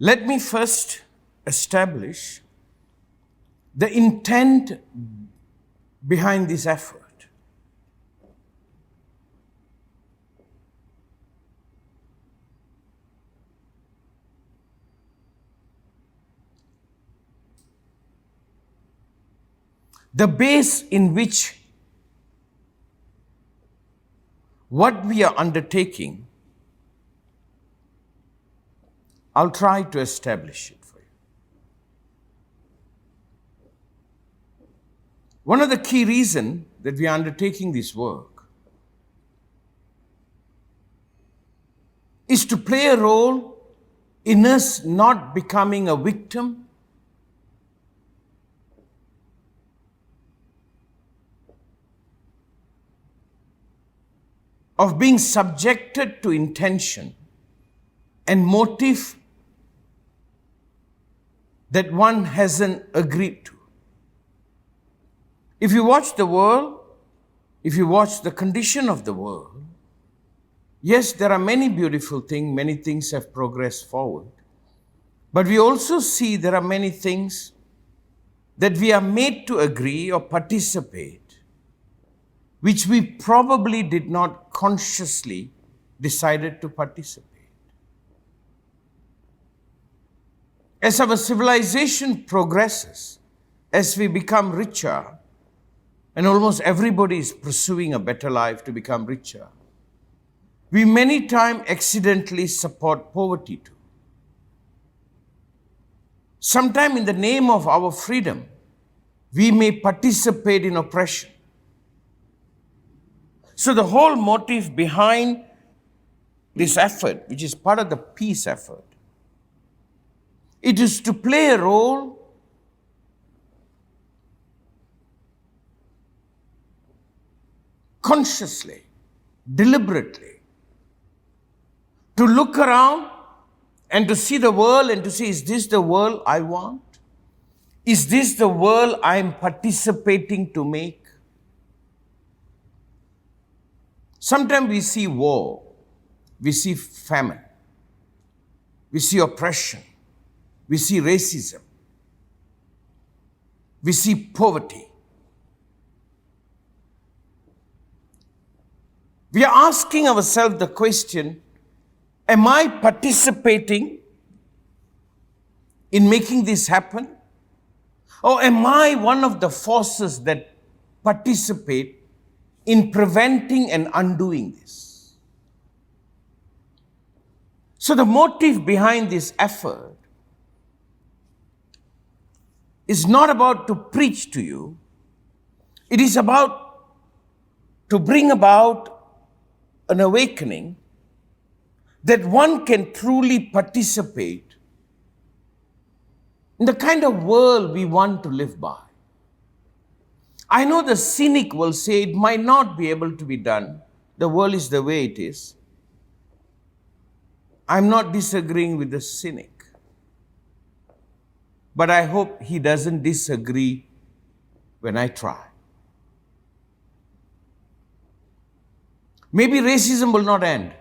Let me first establish the intent behind this effort. The base in which what we are undertaking, I'll try to establish it for you. One of the key reasons that we are undertaking this work is to play a role in us not becoming a victim of being subjected to intention and motive that one hasn't agreed to. If you watch the world, if you watch the condition of the world, yes, there are many beautiful things, many things have progressed forward. But we also see there are many things that we are made to agree or participate, which we probably did not consciously decided to participate. As our civilization progresses, as we become richer, and almost everybody is pursuing a better life to become richer, we many times accidentally support poverty too. Sometimes in the name of our freedom, we may participate in oppression. So the whole motive behind this effort, which is part of the peace effort, it is to play a role consciously, deliberately, to look around and to see the world and to say, is this the world I want? Is this the world I am participating to make? Sometimes we see war, we see famine, we see oppression, we see racism, we see poverty. We are asking ourselves the question, am I participating in making this happen? Or am I one of the forces that participate in preventing and undoing this? So the motive behind this effort is not about to preach to you. It is about to bring about an awakening that one can truly participate in the kind of world we want to live by. I know the cynic will say it might not be able to be done. The world is the way it is. I'm not disagreeing with the cynic. But I hope he doesn't disagree when I try. Maybe racism will not end.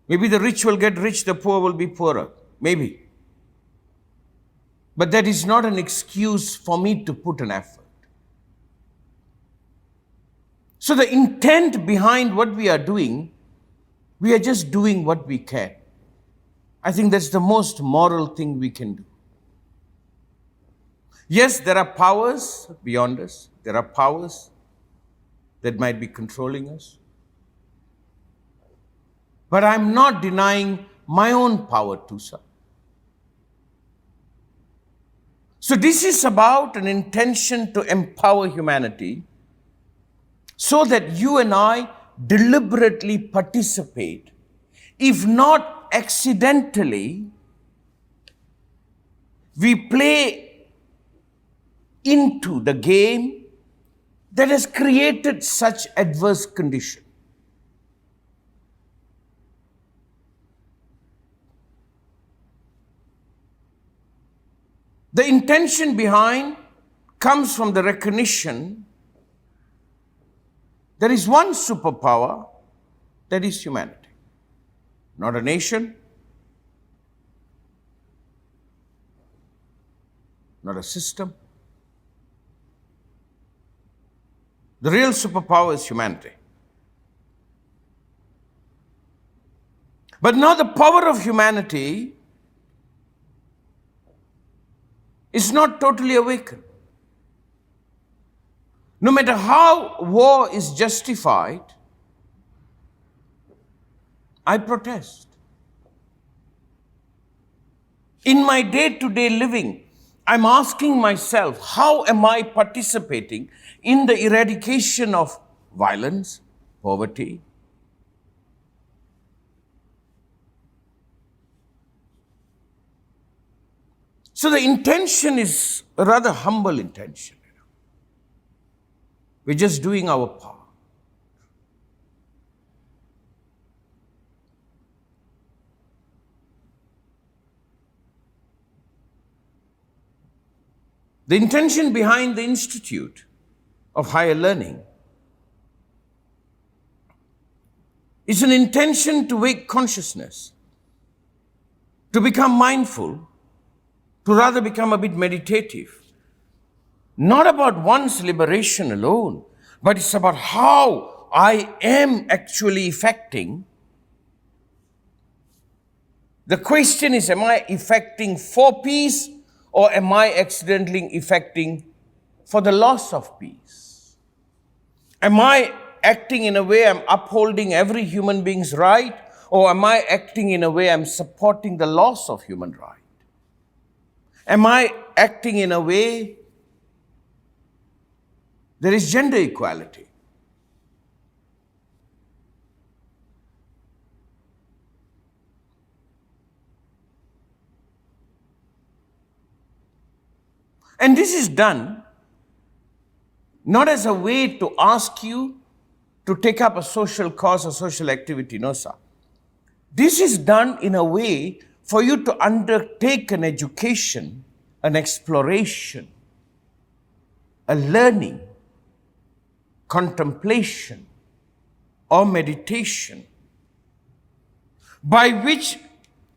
Maybe the rich will get rich, the poor will be poorer. Maybe. But that is not an excuse for me to put an effort. So the intent behind what we are doing, we are just doing what we can. I think that's the most moral thing we can do. Yes, there are powers beyond us. There are powers that might be controlling us. But I'm not denying my own power too, sir. So this is about an intention to empower humanity so that you and I deliberately participate, if not accidentally, we play into the game that has created such adverse conditions. The intention behind comes from the recognition there is one superpower, that is humanity. Not a nation, not a system. The real superpower is humanity. But now the power of humanity is not totally awakened. No matter how war is justified, I protest. In my day-to-day living, I'm asking myself, how am I participating in the eradication of violence, poverty? So the intention is a rather humble intention. We're just doing our part. The intention behind the Institute of Higher Learning is an intention to wake consciousness, to become mindful, to rather become a bit meditative. Not about one's liberation alone, but it's about how I am actually effecting. The question is, am I effecting for peace, or am I accidentally effecting for the loss of peace? Am I acting in a way I'm upholding every human being's right, or am I acting in a way I'm supporting the loss of human right? Am I acting in a way there is gender equality? And this is done not as a way to ask you to take up a social cause or social activity, no, sir. This is done in a way for you to undertake an education, an exploration, a learning, contemplation, or meditation, by which,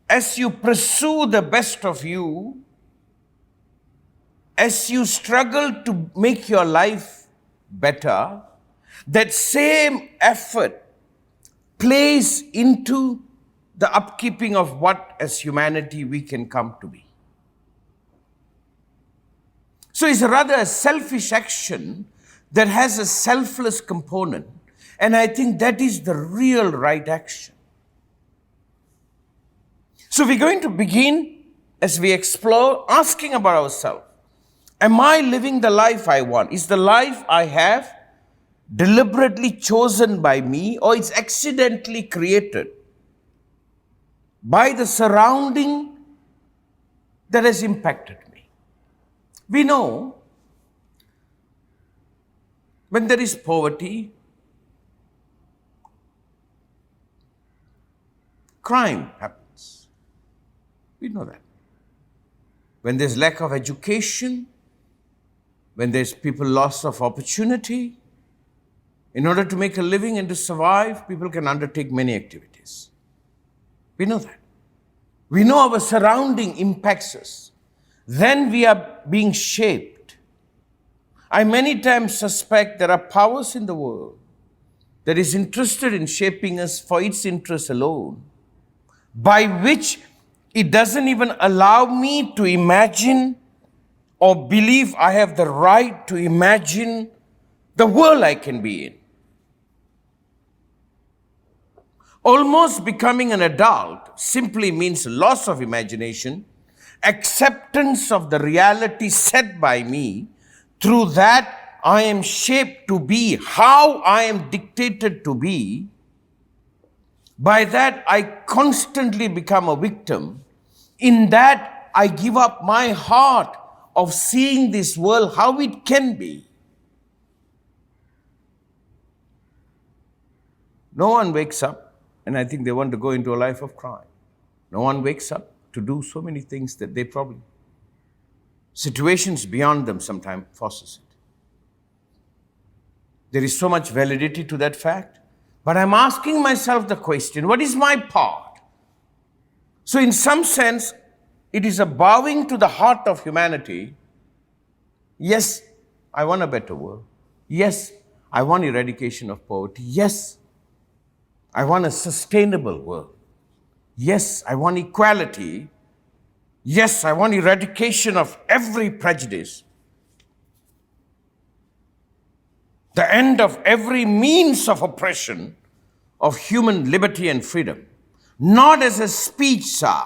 as you pursue the best of you, as you struggle to make your life better, that same effort plays into the upkeeping of what as humanity we can come to be. So it's rather a selfish action that has a selfless component, and I think that is the real right action. So we're going to begin, as we explore, asking about ourselves. Am I living the life I want? Is the life I have deliberately chosen by me, or it's accidentally created by the surrounding that has impacted me? We know when there is poverty, crime happens. We know that. When there's lack of education, when there's people loss of opportunity, in order to make a living and to survive, people can undertake many activities. We know that. We know our surrounding impacts us. Then we are being shaped. I many times suspect there are powers in the world that is interested in shaping us for its interest alone, by which it doesn't even allow me to imagine or believe I have the right to imagine the world I can be in. Almost becoming an adult simply means loss of imagination, acceptance of the reality set by me. Through that, I am shaped to be how I am dictated to be. By that, I constantly become a victim. In that, I give up my heart of seeing this world how it can be. No one wakes up, and I think they want to go into a life of crime. No one wakes up to do so many things that they probably, situations beyond them sometimes forces it. There is so much validity to that fact. But I'm asking myself the question, what is my part? So in some sense, it is a bowing to the heart of humanity Yes, I want a better world. Yes, I want eradication of poverty. Yes, I want a sustainable world. Yes, I want equality. Yes, I want eradication of every prejudice. The end of every means of oppression of human liberty and freedom. Not as a speech, sir.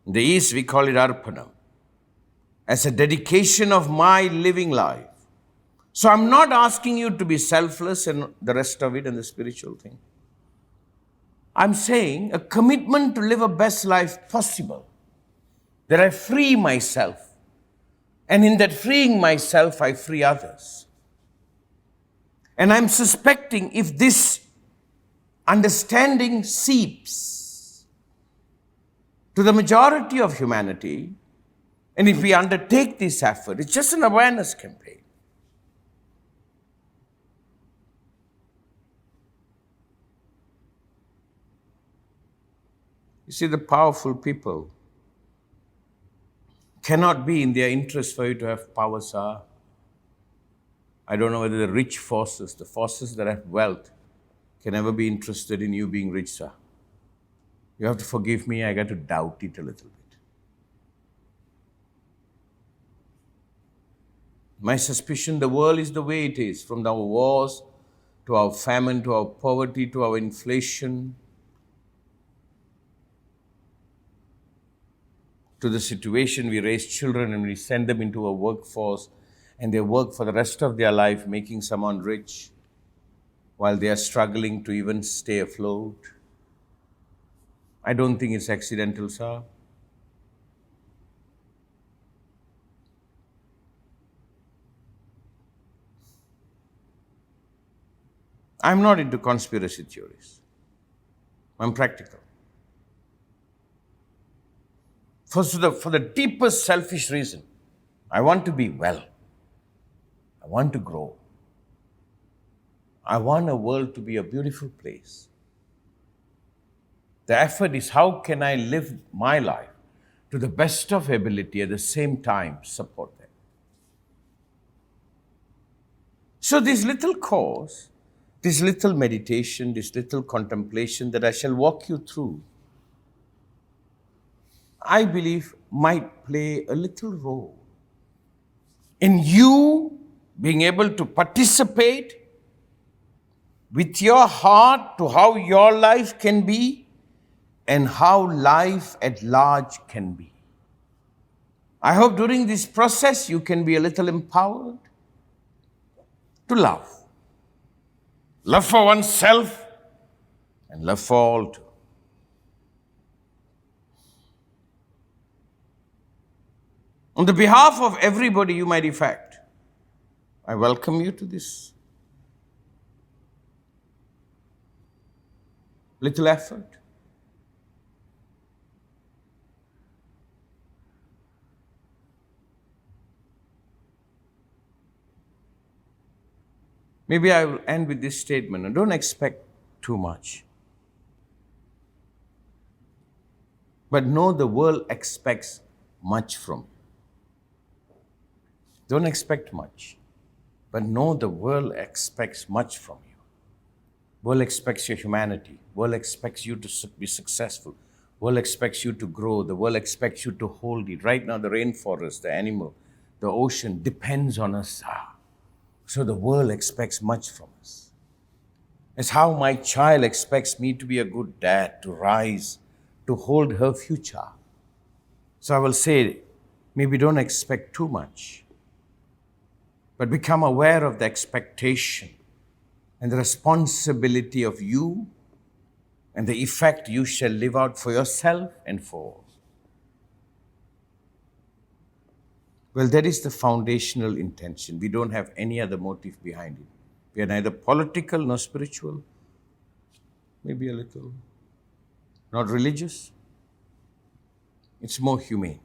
In the East, we call it arpanam, as a dedication of my living life. So I'm not asking you to be selfless and the rest of it and the spiritual thing. I'm saying a commitment to live a best life possible, that I free myself. And in that freeing myself, I free others. And I'm suspecting if this understanding seeps to the majority of humanity, and if we undertake this effort, it's just an awareness campaign. You see, the powerful people cannot be in their interest for you to have power, sir. I don't know whether the rich forces, the forces that have wealth, can ever be interested in you being rich, sir. You have to forgive me, I got to doubt it a little bit. My suspicion, the world is the way it is, from our wars to our famine, to our poverty, to our inflation, to the situation we raise children and we send them into a workforce and they work for the rest of their life making someone rich while they are struggling to even stay afloat. I don't think it's accidental, sir. I'm not into conspiracy theories. I'm practical. For the deepest selfish reason, I want to be well. I want to grow. I want a world to be a beautiful place. The effort is how can I live my life to the best of ability at the same time support them. So this little course, this little meditation, this little contemplation that I shall walk you through, I believe might play a little role in you being able to participate with your heart to how your life can be and how life at large can be. I hope during this process you can be a little empowered to love. Love for oneself and love for all too. On the behalf of everybody you might affect, I welcome you to this little effort. Maybe I will end with this statement. And don't expect too much. But know the world expects much from you. Don't expect much. But know the world expects much from you. World expects your humanity. World expects you to be successful. World expects you to grow. The world expects you to hold it. Right now, the rainforest, the animal, the ocean depends on us. So the world expects much from us. It's how my child expects me to be a good dad, to rise, to hold her future. So I will say, maybe don't expect too much, but become aware of the expectation and the responsibility of you and the effect you shall live out for yourself and for all. Well, that is the foundational intention. We don't have any other motive behind it. We are neither political nor spiritual, maybe a little, not religious. It's more humane.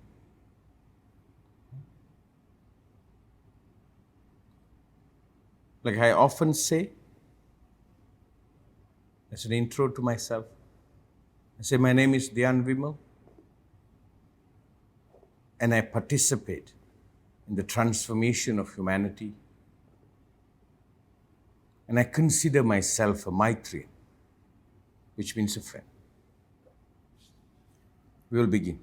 Like I often say, as an intro to myself, I say, my name is Dhyan Vimal. and I participate in the transformation of humanity, and I consider myself a Maitrian, which means a friend. We will begin.